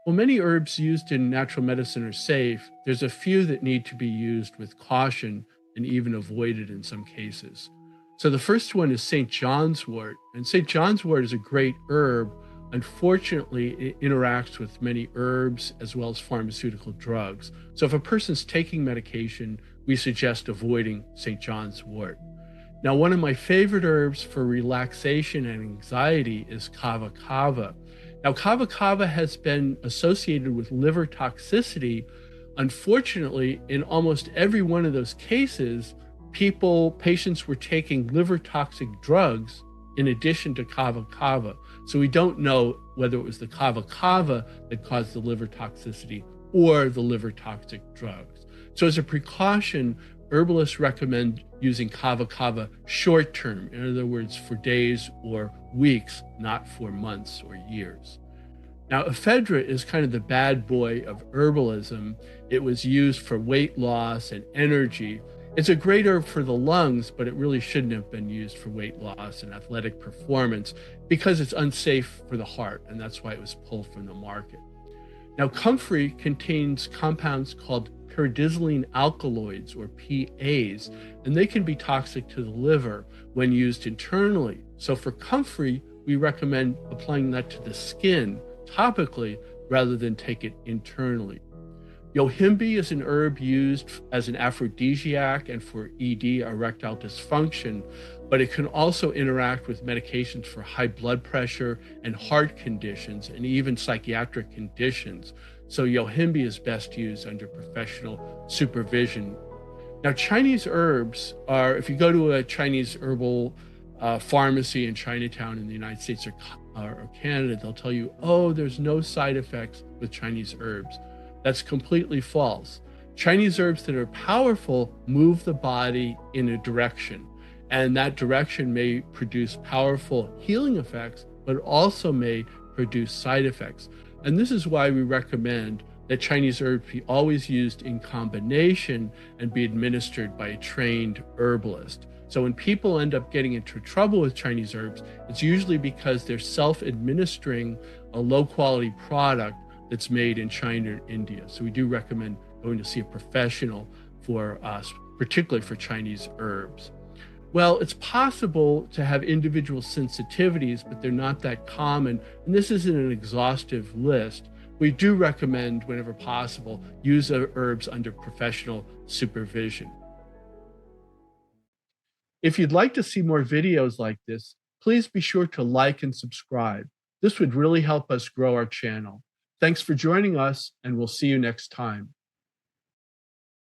Well, many herbs used in natural medicine are safe. There's a few that need to be used with caution and even avoided in some cases. So the first one is St. John's wort. And St. John's wort is a great herb. Unfortunately, it interacts with many herbs as well as pharmaceutical drugs. So if a person's taking medication, we suggest avoiding St. John's wort. Now, one of my favorite herbs for relaxation and anxiety is kava kava. Now, kava kava has been associated with liver toxicity. Unfortunately, in almost every one of those cases, patients were taking liver toxic drugs in addition to kava kava. So we don't know whether it was the kava kava that caused the liver toxicity or the liver toxic drugs. So as a precaution, herbalists recommend using kava kava short term, in other words, for days or weeks, not for months or years. Now, ephedra is kind of the bad boy of herbalism. It was used for weight loss and energy. It's a great herb for the lungs, but it really shouldn't have been used for weight loss and athletic performance because it's unsafe for the heart, and that's why it was pulled from the market. Now, comfrey contains compounds called pyridinosyl alkaloids, or PAs, and they can be toxic to the liver when used internally. So for comfrey, we recommend applying that to the skin topically rather than take it internally. Yohimbe is an herb used as an aphrodisiac and for ED, erectile dysfunction, but it can also interact with medications for high blood pressure and heart conditions and even psychiatric conditions. So Yohimbe is best used under professional supervision. Now, Chinese herbs are, if you go to a Chinese herbal pharmacy in Chinatown in the United States or Canada, they'll tell you, oh, there's no side effects with Chinese herbs. That's completely false. Chinese herbs that are powerful move the body in a direction, and that direction may produce powerful healing effects, but also may produce side effects. And this is why we recommend that Chinese herbs be always used in combination and be administered by a trained herbalist. So when people end up getting into trouble with Chinese herbs, it's usually because they're self-administering a low-quality product that's made in China or India. So we do recommend going to see a professional for us, particularly for Chinese herbs. Well, it's possible to have individual sensitivities, but they're not that common. And this isn't an exhaustive list. We do recommend, whenever possible, use herbs under professional supervision. If you'd like to see more videos like this, please be sure to like and subscribe. This would really help us grow our channel. Thanks for joining us, and we'll see you next time.